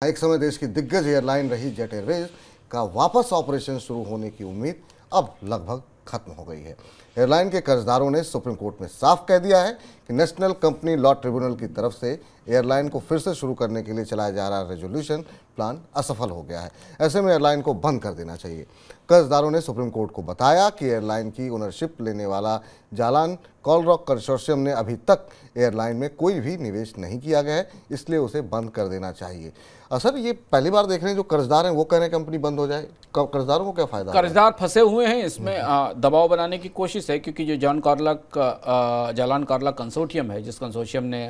एक समय देश की दिग्गज एयरलाइन रही जेट एयरवेज का वापस ऑपरेशन शुरू होने की उम्मीद अब लगभग खत्म हो गई है। एयरलाइन के कर्जदारों ने सुप्रीम कोर्ट में साफ कह दिया है कि नेशनल कंपनी लॉ ट्रिब्यूनल की तरफ से एयरलाइन को फिर से शुरू करने के लिए चलाया जा रहा रेजोल्यूशन प्लान असफल हो गया है। ऐसे में एयरलाइन को बंद कर देना चाहिए। कर्जदारों ने सुप्रीम कोर्ट को बताया कि एयरलाइन की ओनरशिप लेने वाला जालान कॉलरॉक कंसोर्शियम ने अभी तक एयरलाइन में कोई भी निवेश नहीं किया गया है, इसलिए उसे बंद कर देना चाहिए। सर, ये पहली बार देख रहे हैं जो कर्जदार हैं वो कह रहे हैं कंपनी बंद हो जाए। कर्जदारों को क्या फायदा? कर्जदार फंसे हुए हैं, इसमें दबाव बनाने की कोशिश है, क्योंकि जो जालान कॉलरॉक कंसोर्टियम है, जिस कंसोर्शियम ने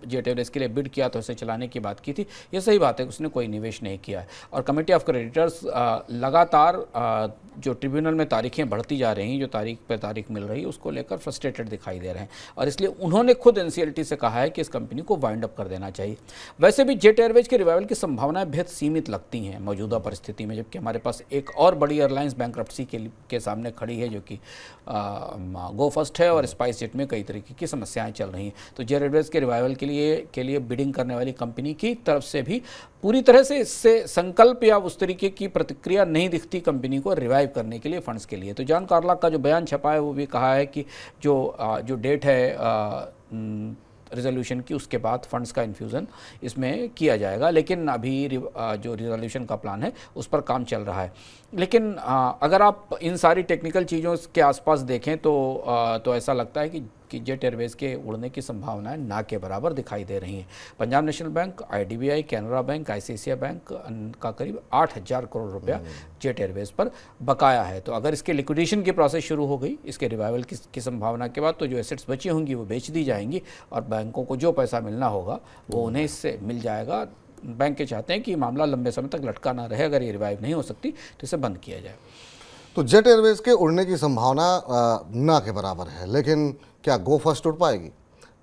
जेट एयरवेज के लिए बिड किया था, उसे चलाने की बात की थी। ये सही बात है, उसने कोई निवेश नहीं किया है। और कमेटी ऑफ क्रेडिटर्स लगातार जो ट्रिब्यूनल में तारीखें बढ़ती जा रही हैं, जो तारीख पर तारीख मिल रही है, उसको लेकर फ्रस्ट्रेटेड दिखाई दे रहे हैं। और इसलिए उन्होंने खुद एनसीएलटी से कहा है कि इस कंपनी को वाइंड अप कर देना चाहिए। वैसे भी जेट एयरवेज के रिवाइवल की संभावनाएं बेहद सीमित लगती हैं मौजूदा परिस्थिति में, जबकि हमारे पास एक और बड़ी एयरलाइंस बैंक्रप्सी के सामने खड़ी है, जो कि गो फर्स्ट है, और स्पाइस जेट में कई तरीके की समस्याएं चल रही हैं। तो जेट एयरवेज के रिवाइवल के लिए बिडिंग करने वाली कंपनी की तरफ से भी पूरी तरह से इससे संकल्प या उस तरीके की प्रतिक्रिया नहीं दिखती कंपनी को रिवाइव करने के लिए, फंड्स के लिए। तो जॉन कॉलरॉक का जो बयान छपा है, वो भी कहा है कि जो डेट है रिजोल्यूशन की, उसके बाद फंड्स का इन्फ्यूज़न इसमें किया जाएगा। लेकिन अभी जो रिजोल्यूशन का प्लान है उस पर काम चल रहा है। लेकिन अगर आप इन सारी टेक्निकल चीज़ों के आसपास देखें तो ऐसा लगता है कि जेट एयरवेज के उड़ने की संभावनाएं ना के बराबर दिखाई दे रही हैं। Punjab national bank, IDBI, Canara bank, ICICI bank का करीब 8,000 करोड़ रुपया जेट एयरवेज पर बकाया है। तो अगर इसके लिक्विडेशन की प्रोसेस शुरू हो गई इसके रिवाइवल की संभावना के बाद, तो जो एसेट्स बची होंगी वो बेच दी जाएंगी, और बैंकों को जो पैसा मिलना होगा वो उन्हें इससे मिल जाएगा। बैंक के चाहते हैं कि मामला लंबे समय तक लटका ना रहे। अगर ये रिवाइव नहीं हो सकती तो इसे बंद किया जाए। तो जेट एयरवेज के उड़ने की संभावना ना के बराबर है, लेकिन क्या गो फर्स्ट उड़ पाएगी?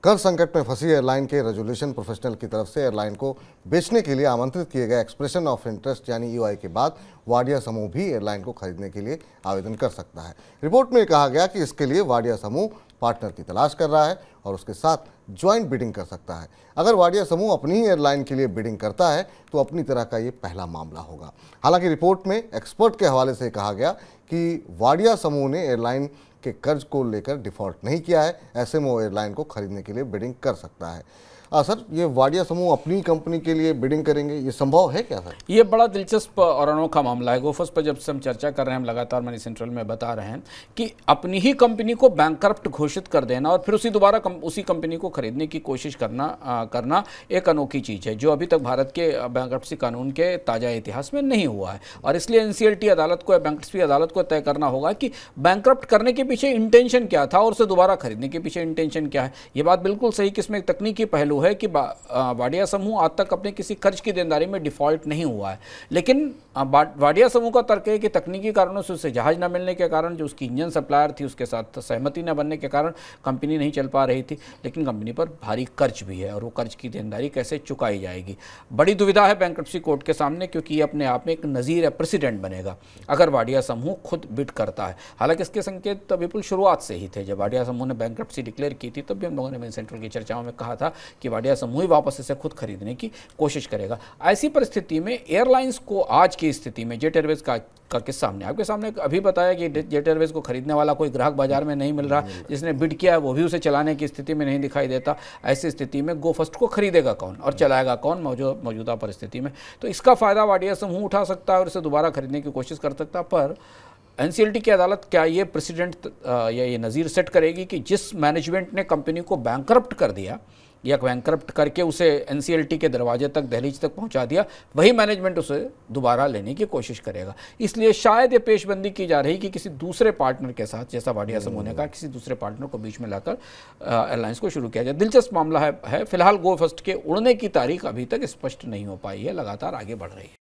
कर्ज संकट में फंसी एयरलाइन के रेजोल्यूशन प्रोफेशनल की तरफ से एयरलाइन को बेचने के लिए आमंत्रित किए गए एक्सप्रेशन ऑफ इंटरेस्ट यानी ईओआई के बाद वाडिया समूह भी एयरलाइन को खरीदने के लिए आवेदन कर सकता है। रिपोर्ट में कहा गया कि इसके लिए वाडिया समूह पार्टनर की तलाश कर रहा है और उसके साथ ज्वाइंट बिडिंग कर सकता है। अगर वाडिया समूह अपनी ही एयरलाइन के लिए बिडिंग करता है तो अपनी तरह का ये पहला मामला होगा। हालांकि रिपोर्ट में एक्सपर्ट के हवाले से कहा गया कि वाडिया समूह ने एयरलाइन के कर्ज को लेकर डिफॉल्ट नहीं किया है, ऐसे में वो एयरलाइन को खरीदने के लिए बिडिंग कर सकता है। सर, ये वाडिया समूह अपनी कंपनी के लिए बिडिंग करेंगे, ये संभव है क्या सर? ये बड़ा दिलचस्प और अनोखा मामला है। गोफर्स पर जब से हम चर्चा कर रहे हैं, हम लगातार मनी सेंट्रल में बता रहे हैं कि अपनी ही कंपनी को बैंकरप्ट घोषित कर देना और फिर उसी कंपनी को खरीदने की कोशिश करना एक अनोखी चीज़ है, जो अभी तक भारत के बैंकरप्सी कानून के ताज़ा इतिहास में नहीं हुआ है। और इसलिए एनसीएलटी अदालत को या बैंकरप्सी अदालत को तय करना होगा कि बैंकरप्ट करने के पीछे इंटेंशन क्या था और उसे दोबारा खरीदने के पीछे इंटेंशन क्या है। ये बात बिल्कुल सही कि इसमें एक तकनीकी पहलू है कि वाडिया समूह आज तक अपने किसी कर्ज की देनदारी में डिफॉल्ट नहीं हुआ है। लेकिन वाडिया समूह का तर्क है कि तकनीकी कारणों से उसे जहाज न मिलने के कारण, जो उसकी इंजन सप्लायर थी उसके साथ सहमति न बनने के कारण कंपनी नहीं चल पा रही थी। लेकिन कंपनी पर भारी कर्ज भी है और वो कर्ज की देनदारी कैसे चुकाई जाएगी, बड़ी दुविधा है बैंक्रप्सी कोर्ट के सामने, क्योंकि ये अपने आप में एक नज़ीर या प्रेसिडेंट बनेगा अगर वाडिया समूह खुद बिड करता है। हालांकि इसके संकेत बिल्कुल शुरुआत से ही थे। जब वाडिया समूह ने बैंक्रप्सी डिक्लेयर की थी तब भी हम लोगों ने मनी सेंट्रल की चर्चाओं में कहा था कि वाडिया समूह ही वापस इसे खुद खरीदने की कोशिश करेगा। ऐसी परिस्थिति में एयरलाइंस को आज की स्थिति में जेट एयरवेज का किस्सा हमने आपके सामने अभी बताया कि जेट एयरवेज को खरीदने वाला कोई ग्राहक बाजार में नहीं मिल रहा, जिसने बिड किया है वो भी उसे चलाने की स्थिति में नहीं दिखाई देता। ऐसी स्थिति में गो फर्स्ट को खरीदेगा कौन और चलाएगा कौन मौजूदा परिस्थिति में? तो इसका फायदा वाडिया समूह उठा सकता है और इसे दोबारा खरीदने की कोशिश कर सकता है। पर एनसीएलटी की अदालत क्या ये प्रेसिडेंट या ये नज़ीर सेट करेगी कि जिस मैनेजमेंट ने कंपनी को बैंकरप्ट कर दिया या बैंकरप्ट करके उसे एनसीएलटी के दरवाजे तक, दहलीज तक पहुंचा दिया, वही मैनेजमेंट उसे दोबारा लेने की कोशिश करेगा? इसलिए शायद ये पेशबंदी की जा रही कि किसी दूसरे पार्टनर के साथ, जैसा वाडिया समूह ने कहा, किसी दूसरे पार्टनर को बीच में लाकर एयरलाइंस को शुरू किया जाए। दिलचस्प मामला है। फिलहाल गो फर्स्ट के उड़ने की तारीख अभी तक स्पष्ट नहीं हो पाई है, लगातार आगे बढ़ रही है।